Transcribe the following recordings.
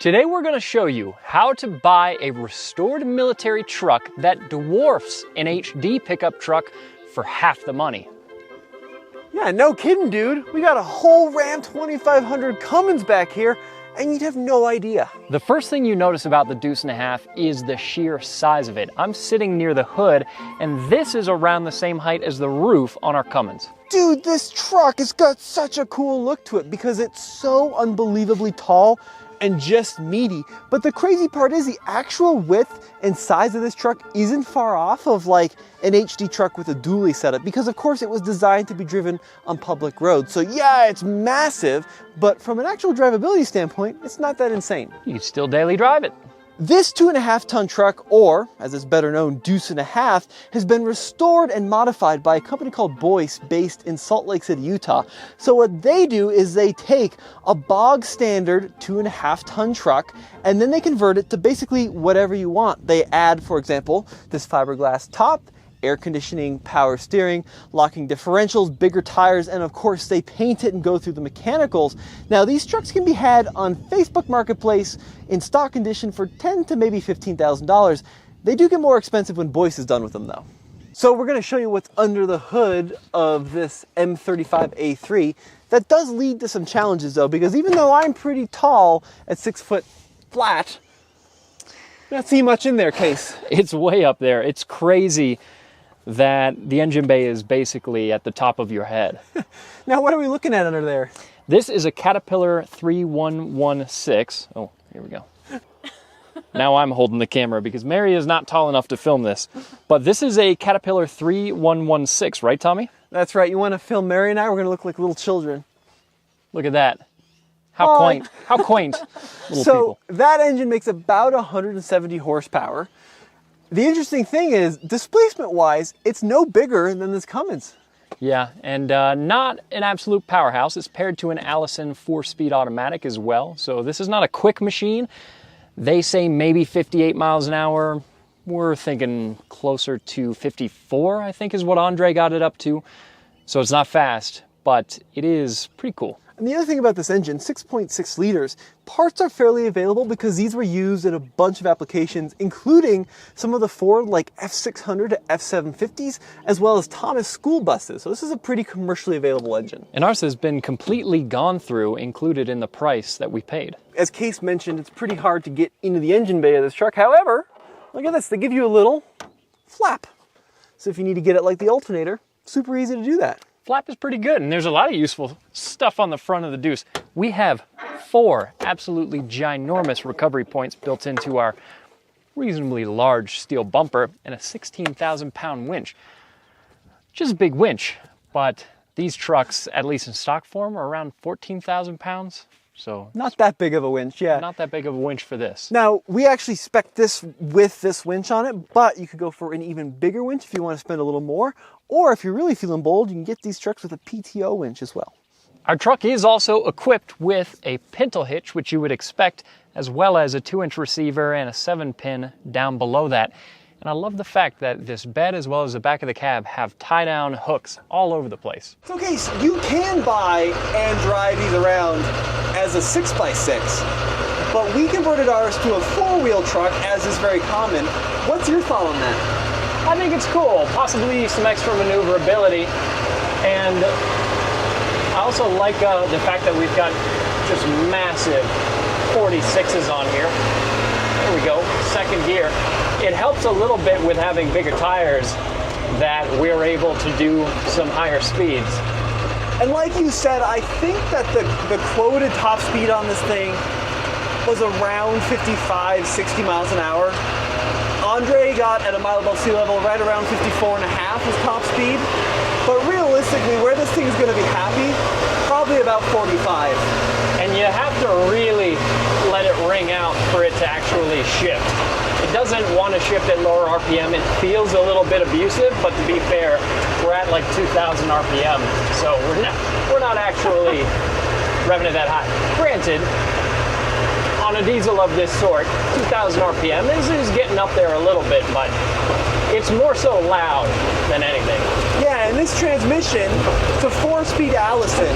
Today we're going to show you how to buy a restored military truck that dwarfs an HD pickup truck for half the money. Yeah, no kidding, dude. We got a whole Ram 2500 Cummins back here, and you'd have no idea. The first thing you notice about the Deuce and a Half is the sheer size of it. I'm sitting near the hood, and this is around the same height as the roof on our Cummins. Dude, this truck has got such a cool look to it because it's so unbelievably tall and just meaty. But the crazy part is the actual width and size of this truck isn't far off of like an HD truck with a dually setup, because of course it was designed to be driven on public roads. So yeah, it's massive, but from an actual drivability standpoint, it's not that insane. You can still daily drive it. This 2.5-ton truck, or as it's better known, Deuce and a Half, has been restored and modified by a company called Boyce based in Salt Lake City, Utah. So what they do is they take a bog standard 2.5-ton truck and then they convert it to basically whatever you want. They add, for example, this fiberglass top, air conditioning, power steering, locking differentials, bigger tires, and of course they paint it and go through the mechanicals. Now these trucks can be had on Facebook Marketplace in stock condition for $10,000 to maybe $15,000. They do get more expensive when Boyce is done with them though. So we're going to show you what's under the hood of this M35A3. That does lead to some challenges though, because even though I'm pretty tall at 6 foot flat, I don't see much in there, Case. It's way up there. It's crazy that the engine bay is basically at the top of your head. Now what are we looking at under there? This is a Caterpillar 3116. Oh, here we go. Now I'm holding the camera because Mary is not tall enough to film this. But this is a Caterpillar 3116, right, Tommy? That's right. You want to film Mary and I? We're going to look like little children. Look at that. How quaint. How quaint. Little people. That engine makes about 170 horsepower. The interesting thing is, displacement-wise, it's no bigger than this Cummins. Yeah, and not an absolute powerhouse. It's paired to an Allison 4-speed automatic as well. So this is not a quick machine. They say maybe 58 miles an hour. We're thinking closer to 54, I think is what Andre got it up to. So it's not fast, but it is pretty cool. And the other thing about this engine, 6.6 liters, parts are fairly available because these were used in a bunch of applications, including some of the Ford like F600 to F750s, as well as Thomas school buses. So this is a pretty commercially available engine. And ours has been completely gone through, included in the price that we paid. As Case mentioned, it's pretty hard to get into the engine bay of this truck. However, look at this, they give you a little flap. So if you need to get it like the alternator, super easy to do that. Flap is pretty good, and there's a lot of useful stuff on the front of the Deuce. We have 4 absolutely ginormous recovery points built into our reasonably large steel bumper and a 16,000-pound winch. Just a big winch, but these trucks, at least in stock form, are around 14,000 pounds. So not that big of a winch, yeah. Not that big of a winch for this. Now, we actually spec this with this winch on it, but you could go for an even bigger winch if you want to spend a little more. Or if you're really feeling bold, you can get these trucks with a PTO winch as well. Our truck is also equipped with a pintle hitch, which you would expect, as well as a 2-inch receiver and a 7-pin down below that. And I love the fact that this bed as well as the back of the cab have tie-down hooks all over the place. So, Case, you can buy and drive these around as a 6x6, but we converted ours to a 4-wheel truck, as is very common. What's your thought on that? I think it's cool, possibly some extra maneuverability, and I also like the fact that we've got just massive 46s on here. There we go, second gear. It helps a little bit with having bigger tires that we're able to do some higher speeds. And like you said, I think that the quoted top speed on this thing was around 55, 60 miles an hour. Andre got at a mile above sea level right around 54.5 is top speed. But realistically, where this thing is going to be happy, probably about 45. And you have to really let it ring out for it to actually shift. It doesn't want to shift at lower RPM. It feels a little bit abusive, but to be fair, we're at like 2,000 RPM, so we're not actually revving it that high. Granted, on a diesel of this sort, 2,000 RPM is getting up there a little bit, but it's more so loud than anything. Yeah, and this transmission, it's a 4-speed Allison.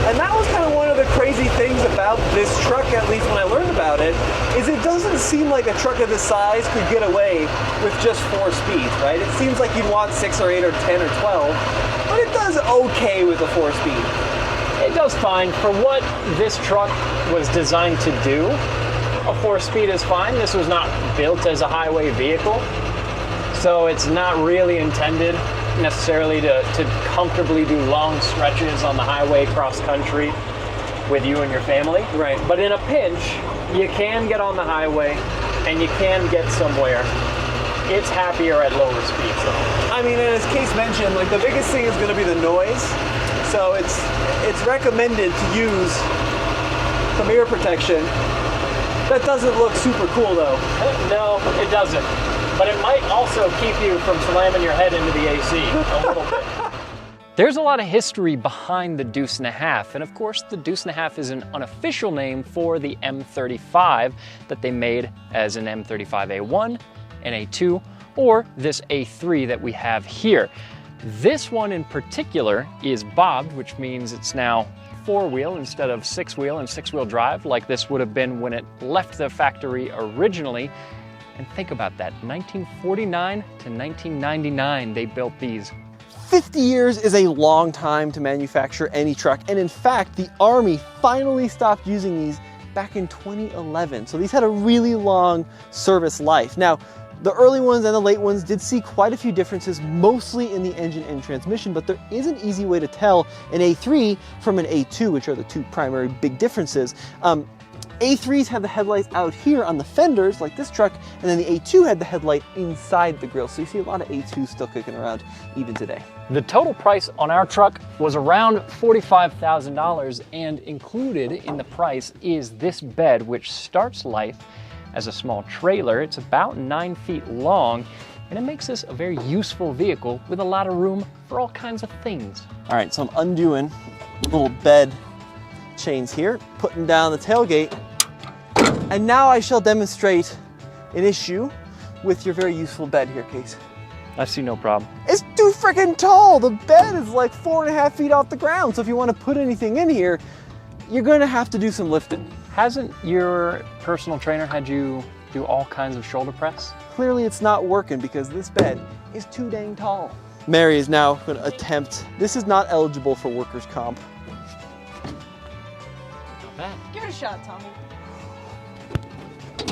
And that was kind of one of the crazy things about this truck, at least when I learned about it, is it doesn't seem like a truck of this size could get away with just 4 speeds, right? It seems like you'd want 6 or 8 or 10 or 12, but it does okay with a 4-speed. It does fine. For what this truck was designed to do, a 4-speed is fine. This was not built as a highway vehicle, so it's not really intended necessarily to comfortably do long stretches on the highway cross country with you and your family. Right. But in a pinch, you can get on the highway and you can get somewhere. It's happier at lower speeds though. I mean, and as Case mentioned, like the biggest thing is going to be the noise. So it's recommended to use some ear protection. That doesn't look super cool though. No, it doesn't. But it might also keep you from slamming your head into the AC a little bit. There's a lot of history behind the Deuce and a Half, and of course the Deuce and a Half is an unofficial name for the M35 that they made as an M35A1, an A2, or this A3 that we have here. This one in particular is bobbed, which means it's now 4-wheel instead of 6-wheel and 6-wheel drive like this would have been when it left the factory originally. And think about that, 1949 to 1999 they built these. 50 years is a long time to manufacture any truck, and in fact the Army finally stopped using these back in 2011. So these had a really long service life. Now, the early ones and the late ones did see quite a few differences, mostly in the engine and transmission, but there is an easy way to tell an A3 from an A2, which are the two primary big differences. A3s had the headlights out here on the fenders, like this truck, and then the A2 had the headlight inside the grille. So you see a lot of A2s still kicking around even today. The total price on our truck was around $45,000, and included in the price is this bed, which starts life as a small trailer. It's about 9 feet long, and it makes this a very useful vehicle with a lot of room for all kinds of things. All right, so I'm undoing little bed chains here, putting down the tailgate, and now I shall demonstrate an issue with your very useful bed here, Case. I see no problem. It's too freaking tall. The bed is like 4.5 feet off the ground, so if you want to put anything in here, you're going to have to do some lifting. Hasn't your personal trainer had you do all kinds of shoulder press? Clearly it's not working because this bed is too dang tall. Mary is now going to attempt. This is not eligible for workers' comp. Give it a shot, Tommy.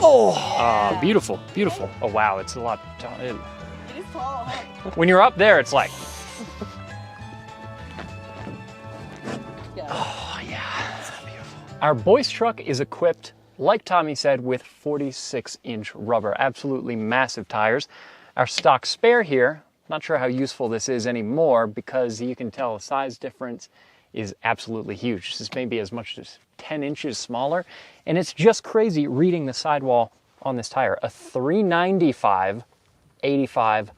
Oh, beautiful, beautiful. Oh wow, it's a lot. It is tall, huh? When you're up there, it's like, Yeah. oh yeah, it's beautiful. Our Boyce truck is equipped, like Tommy said, with 46-inch rubber, absolutely massive tires. Our stock spare here, not sure how useful this is anymore because you can tell the size difference is absolutely huge. This may be as much as 10 inches smaller, and it's just crazy reading the sidewall on this tire. A 395 85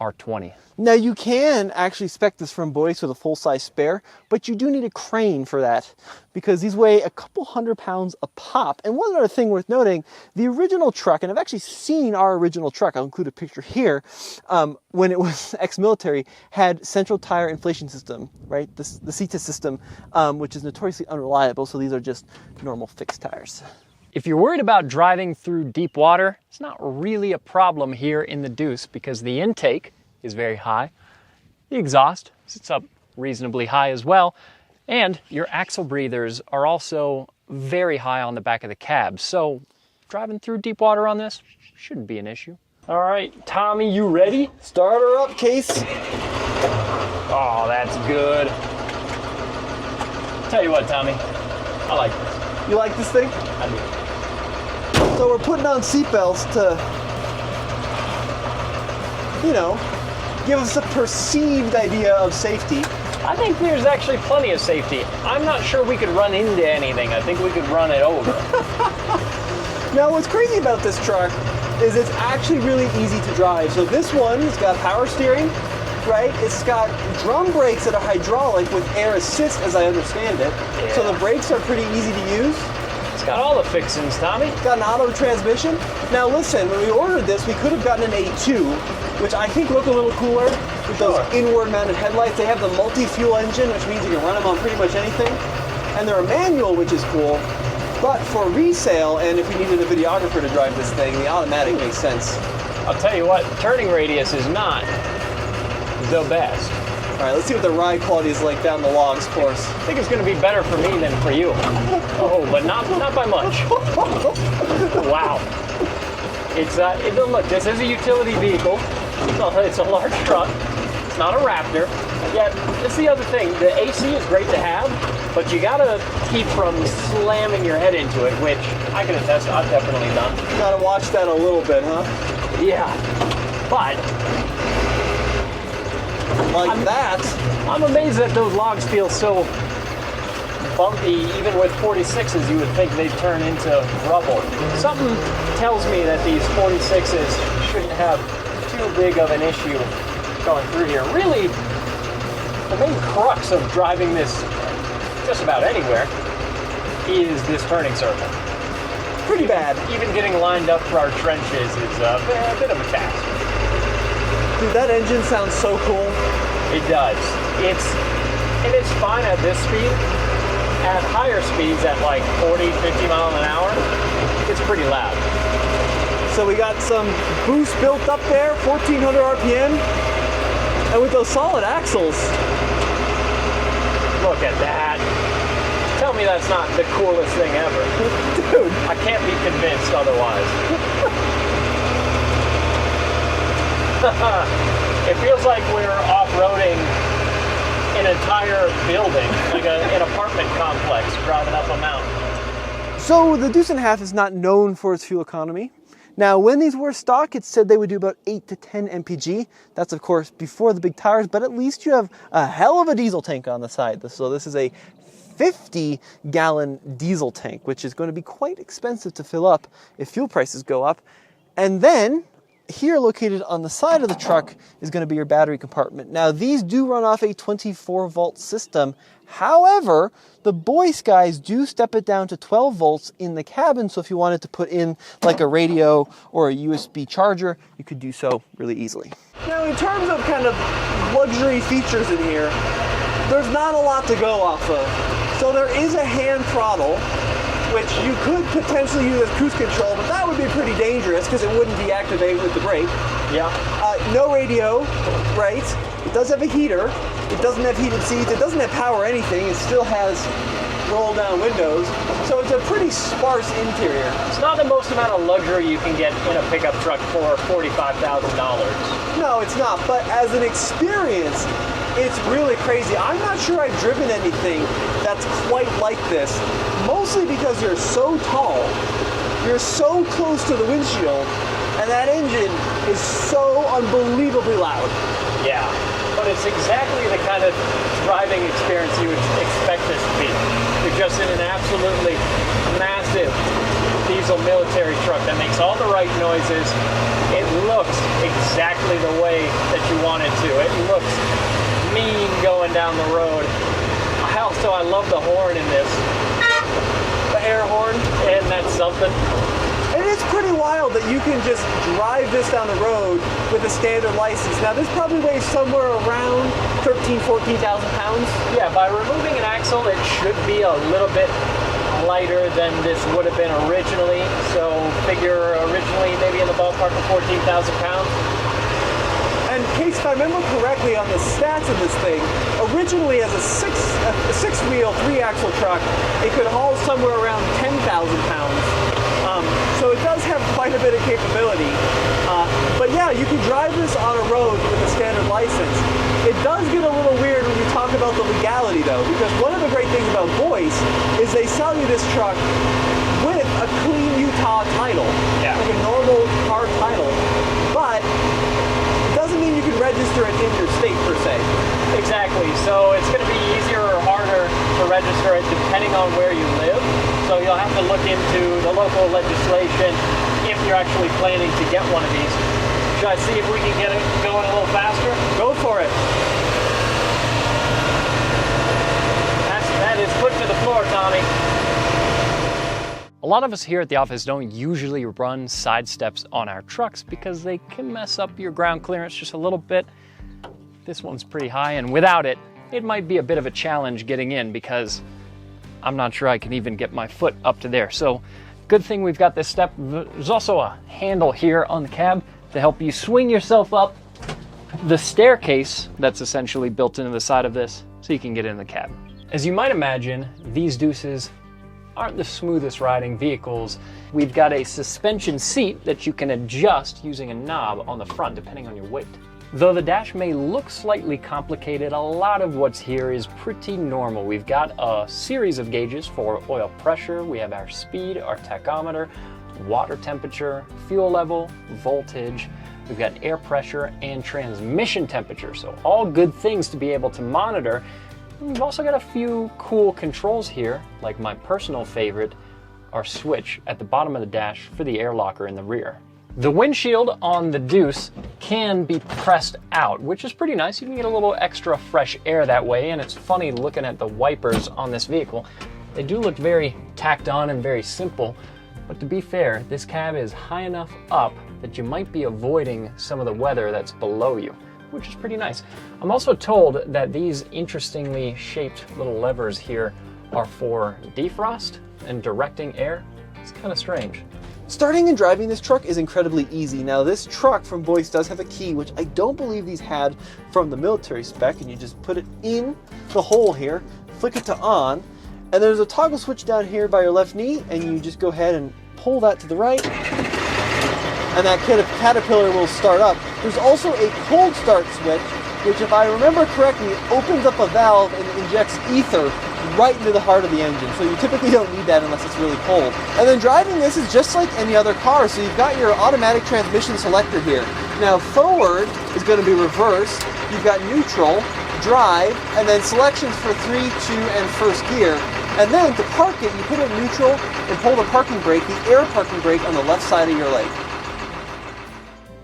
R20. Now you can actually spec this from Boyce with a full-size spare, but you do need a crane for that because these weigh a couple 100 pounds a pop. And one other thing worth noting, the original truck, and I've actually seen our original truck, I'll include a picture here, when it was ex-military, had central tire inflation system, right? The CTA system, which is notoriously unreliable, so these are just normal fixed tires. If you're worried about driving through deep water, it's not really a problem here in the Deuce because the intake is very high. The exhaust sits up reasonably high as well, and your axle breathers are also very high on the back of the cab. So driving through deep water on this shouldn't be an issue. All right, Tommy, you ready? Start her up, Case. Oh, that's good. Tell you what, Tommy, I like this. You like this thing? I do. So we're putting on seatbelts to, you know, give us a perceived idea of safety. I think there's actually plenty of safety. I'm not sure we could run into anything. I think we could run it over. Now, what's crazy about this truck is it's actually really easy to drive. So this one, it's got power steering, right? It's got drum brakes that are hydraulic with air assist, as I understand it. Yeah. So the brakes are pretty easy to use. It's got all the fixings, Tommy. It's got an auto transmission. Now listen, when we ordered this, we could have gotten an A2, which I think look a little cooler with those inward mounted headlights. They have the multi-fuel engine, which means you can run them on pretty much anything. And they're a manual, which is cool. But for resale, and if you needed a videographer to drive this thing, the automatic makes sense. I'll tell you what, turning radius is not the best. All right, let's see what the ride quality is like down the logs course. I think it's going to be better for me than for you. Oh, but not by much. Wow. Look, this is a utility vehicle. It's a large truck. It's not a Raptor. Yet, that's the other thing. The AC is great to have, but you gotta keep from slamming your head into it, which I can attest I've definitely done. Gotta watch that a little bit, huh? Yeah. But I'm amazed that those logs feel so bumpy. Even with 46s, you would think they'd turn into rubble. Something tells me that these 46s shouldn't have too big of an issue going through here. Really, the main crux of driving this just about anywhere is this turning circle. Pretty bad. Even getting lined up for our trenches is a bit of a task. Dude, that engine sounds so cool. It does. It's fine at this speed. At higher speeds, at like 40, 50 miles an hour, it's pretty loud. So we got some boost built up there, 1400 RPM. And with those solid axles. Look at that. Tell me that's not the coolest thing ever. Dude. I can't be convinced otherwise. It feels like we're off-roading an entire building, like an apartment complex driving up a mountain. So the Deuce and a Half is not known for its fuel economy. Now, when these were stock, it said they would do about 8 to 10 mpg. That's, of course, before the big tires, but at least you have a hell of a diesel tank on the side. So this is a 50-gallon diesel tank, which is going to be quite expensive to fill up if fuel prices go up. And then, here located on the side of the truck is going to be your battery compartment. Now, these do run off a 24-volt system. However, the Boyce guys do step it down to 12 volts in the cabin, so if you wanted to put in like a radio or a USB charger, you could do so really easily. Now, in terms of kind of luxury features in here, there's not a lot to go off of. So there is a hand throttle, which you could potentially use as cruise control, but that would be pretty dangerous because it wouldn't deactivate with the brake. Yeah. No radio, right? It does have a heater. It doesn't have heated seats. It doesn't have power or anything. It still has roll down windows. So it's a pretty sparse interior. It's not the most amount of luxury you can get in a pickup truck for $45,000. No, it's not. But as an experience, it's really crazy. I'm not sure I've driven anything that's quite like this, mostly because you're so tall, you're so close to the windshield, and that engine is so unbelievably loud. Yeah, but it's exactly the kind of driving experience you would expect this to be. You're just in an absolutely massive diesel military truck that makes all the right noises. It looks exactly the way that you want it to. It looks mean going down the road. I love the horn in this. The air horn, and that's something. And it's pretty wild that you can just drive this down the road with a standard license. Now this probably weighs somewhere around 13,000, 14,000 pounds. Yeah, by removing an axle, it should be a little bit lighter than this would have been originally. So figure originally maybe in the ballpark of 14,000 pounds. And Case, if I remember correctly on the stats of this thing, originally as a six-wheel, three-axle truck, it could haul somewhere around 10,000 pounds. So it does have quite a bit of capability. But yeah, you can drive this on a road with a standard license. It does get a little weird when you talk about the legality though, because one of the great things about Boyce is they sell you this truck with a clean Utah title, yeah, like a normal car title, but it doesn't mean you can register it in your state per se. Exactly, so it's going to be easier or harder to register it depending on where you live. So you'll have to look into the local legislation if you're actually planning to get one of these. Should I see if we can get it going a little faster? Go for it. That is put to the floor, Tommy. A lot of us here at the office don't usually run side steps on our trucks because they can mess up your ground clearance just a little bit. This one's pretty high, and without it, it might be a bit of a challenge getting in because I'm not sure I can even get my foot up to there. So good thing we've got this step. There's also a handle here on the cab to help you swing yourself up the staircase that's essentially built into the side of this so you can get in the cab. As you might imagine, these Deuces aren't the smoothest riding vehicles. We've got a suspension seat that you can adjust using a knob on the front depending on your weight. Though the dash may look slightly complicated, a lot of what's here is pretty normal. We've got a series of gauges for oil pressure, we have our speed, our tachometer, water temperature, fuel level, voltage, we've got air pressure and transmission temperature. So all good things to be able to monitor. We've also got a few cool controls here, like my personal favorite, our switch at the bottom of the dash for the air locker in the rear. The windshield on the Deuce can be pressed out, which is pretty nice. You can get a little extra fresh air that way, and it's funny looking at the wipers on this vehicle. They do look very tacked on and very simple, but to be fair, this cab is high enough up that you might be avoiding some of the weather that's below you, which is pretty nice. I'm also told that these interestingly shaped little levers here are for defrost and directing air. It's kind of strange. Starting and driving this truck is incredibly easy. Now this truck from Boyce does have a key, which I don't believe these had from the military spec, and you just put it in the hole here, flick it to on, and there's a toggle switch down here by your left knee, and you just go ahead and pull that to the right, and that Caterpillar will start up. There's also a cold start switch, which if I remember correctly, opens up a valve and injects ether right into the heart of the engine. So you typically don't need that unless it's really cold. And then driving this is just like any other car. So you've got your automatic transmission selector here. Now forward is going to be reverse. You've got neutral, drive, and then selections for 3, 2, and first gear. And then to park it, you put it in neutral and pull the parking brake, the air parking brake on the left side of your leg.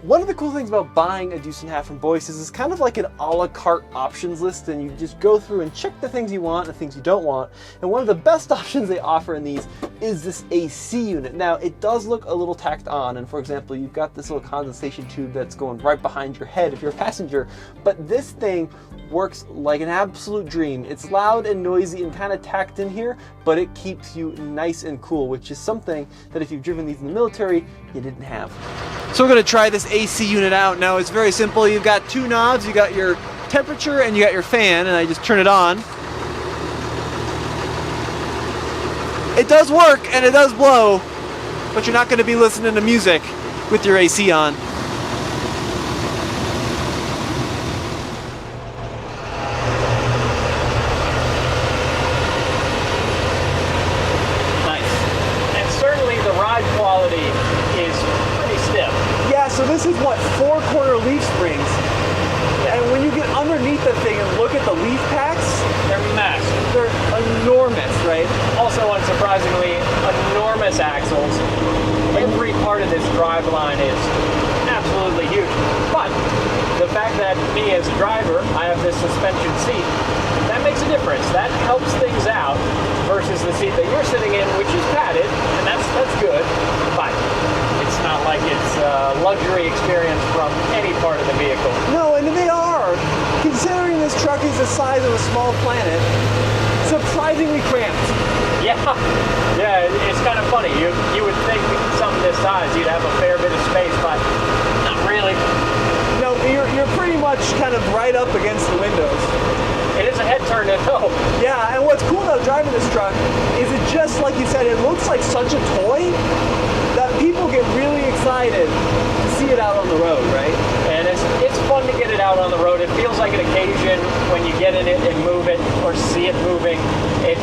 One of the cool things about buying a Deuce and a Half from Boyce is it's kind of like an a la carte options list, and you just go through and check the things you want and the things you don't want. And one of the best options they offer in these is this AC unit. Now, it does look a little tacked on, and for example, you've got this little condensation tube that's going right behind your head if you're a passenger, but this thing works like an absolute dream. It's loud and noisy and kind of tacked in here, but it keeps you nice and cool, which is something that if you've driven these in the military, you didn't have. So we're going to try this AC unit out. Now it's very simple. You've got two knobs. You got your temperature and you got your fan, and I just turn it on. It does work and it does blow, but you're not going to be listening to music with your AC on. Nice. And certainly the ride quality is pretty stiff. Yeah, so this is what, 4-corner leaf springs. And when you get underneath the thing and look at the leaf packs, They're massive. they're enormous, right? Also, unsurprisingly, enormous axles. Every part of this driveline is absolutely huge. But the fact that me as a driver, I have this suspension seat, that makes a difference. That helps things out versus the seat that you're sitting in, which is padded, and that's good. But it's not like it's a luxury experience from any part of the vehicle. No, and they are. Considering this truck is the size of a small planet, surprisingly cramped. Yeah, it's kind of funny. You would think something this size, you'd have a fair bit of space, but not really. No, you're pretty much kind of right up against the windows. It is a head turner though. Yeah, and what's cool about driving this truck is it just, like you said, it looks like such a toy that people get really excited to see it out on the road, right? And it's fun to get it out on the road. It feels like an occasion when you get in it and move it or see it moving. It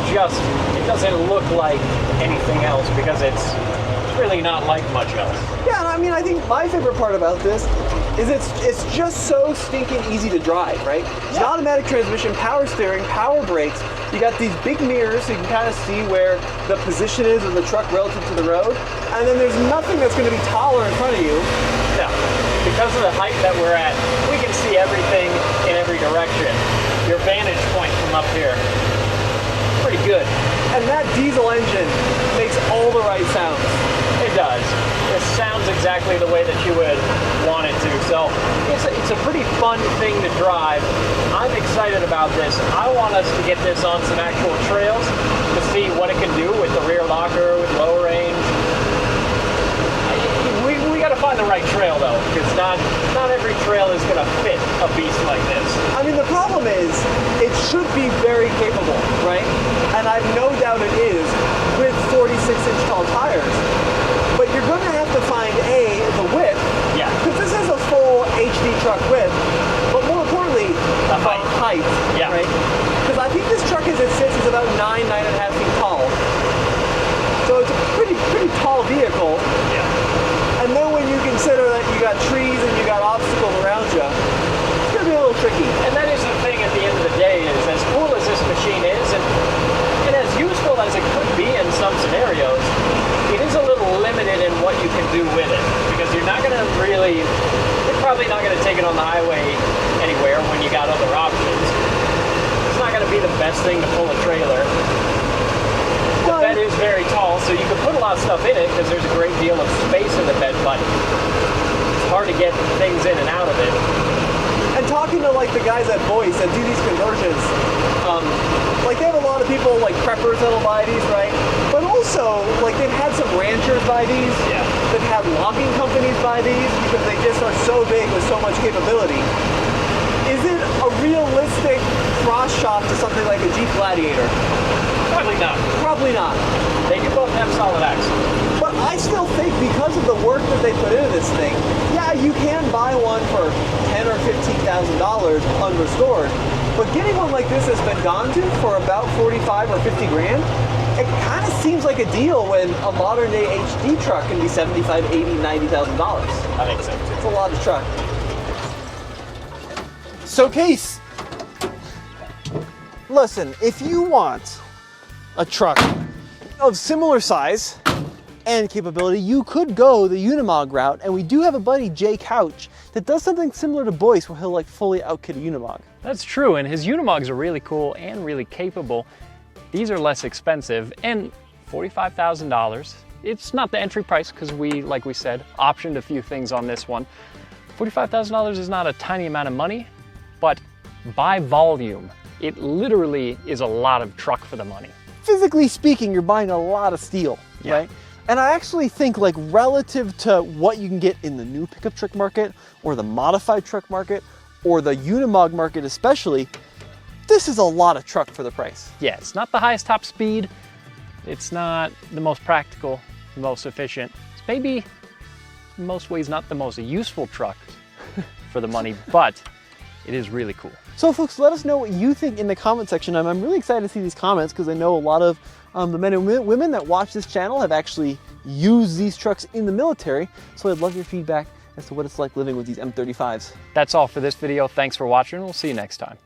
doesn't look like anything else because it's really not like much else. Yeah, and I mean, I think my favorite part about this is it's just so stinking easy to drive, right? It's an automatic transmission, power steering, power brakes. You got these big mirrors so you can kind of see where the position is of the truck relative to the road. And then there's nothing that's going to be taller in front of you. Yeah, because of the height that we're at, we can see everything in every direction. Your vantage point from up here, pretty good. And that diesel engine makes all the right sounds. It does. It sounds exactly exactly the way that you would want it to. So it's a pretty fun thing to drive. I'm excited about this. I want us to get this on some actual trails to see what it can do with the rear locker, with low range. We got to find the right trail though, because not every trail is going to fit a beast like this. I mean, the problem is, it should be very capable, right? And I've no doubt it is with 46-inch tall tires. But you're going to have to find the width. Yeah. Because this is a full HD truck width, but more importantly, The height. Yeah. Right? Because I think this truck as it sits is about 9.5 feet tall. So it's a pretty tall vehicle. Yeah. And then when you consider that you got trees and you got obstacles around you, it's going to be a little tricky. And that is the thing at the end of the day, is as cool as this machine is, and as useful as it could be in some scenarios, it is a little limited in what you can do with it. Because you're probably not going to take it on the highway anywhere when you got other options. It's not going to be the best thing to pull a trailer. The bed is very tall, so you can put a lot of stuff in it because there's a great deal of space in the bed, but it's hard to get things in and out of it. And talking to like the guys at Boyce that do these conversions, like they have a lot of people like preppers that'll buy these, right? But also like they've had some ranchers buy these. Yeah. They've had logging companies buy these because they just are so big with so much capability. Is it a realistic cross shop to something like a Jeep Gladiator? Probably not. Probably not. They do both have solid axles. But I still think because of the work that they put into this thing, yeah, you can buy one for $10,000 or $15,000 unrestored. But getting one like this has been gone to for about 45 or 50 grand, it kind of seems like a deal when a modern day HD truck can be $75,000, $80,000, $90,000. I think so. It's a lot of truck. So Case, listen, if you want a truck of similar size and capability, you could go the Unimog route, and we do have a buddy, Jay Couch, that does something similar to Boyce where he'll like fully outkit a Unimog. That's true, and his Unimogs are really cool and really capable. These are less expensive, and $45,000. It's not the entry price because we, like we said, optioned a few things on this one. $45,000 is not a tiny amount of money, but by volume, it literally is a lot of truck for the money. Physically speaking, you're buying a lot of steel, right? And I actually think like relative to what you can get in the new pickup truck market or the modified truck market or the Unimog market especially, this is a lot of truck for the price. Yeah, it's not the highest top speed. It's not the most practical, the most efficient. It's maybe in most ways not the most useful truck for the money, but it is really cool. So folks, let us know what you think in the comment section. I'm really excited to see these comments because I know a lot of the men and women that watch this channel have actually used these trucks in the military. So I'd love your feedback as to what it's like living with these M35s. That's all for this video. Thanks for watching. We'll see you next time.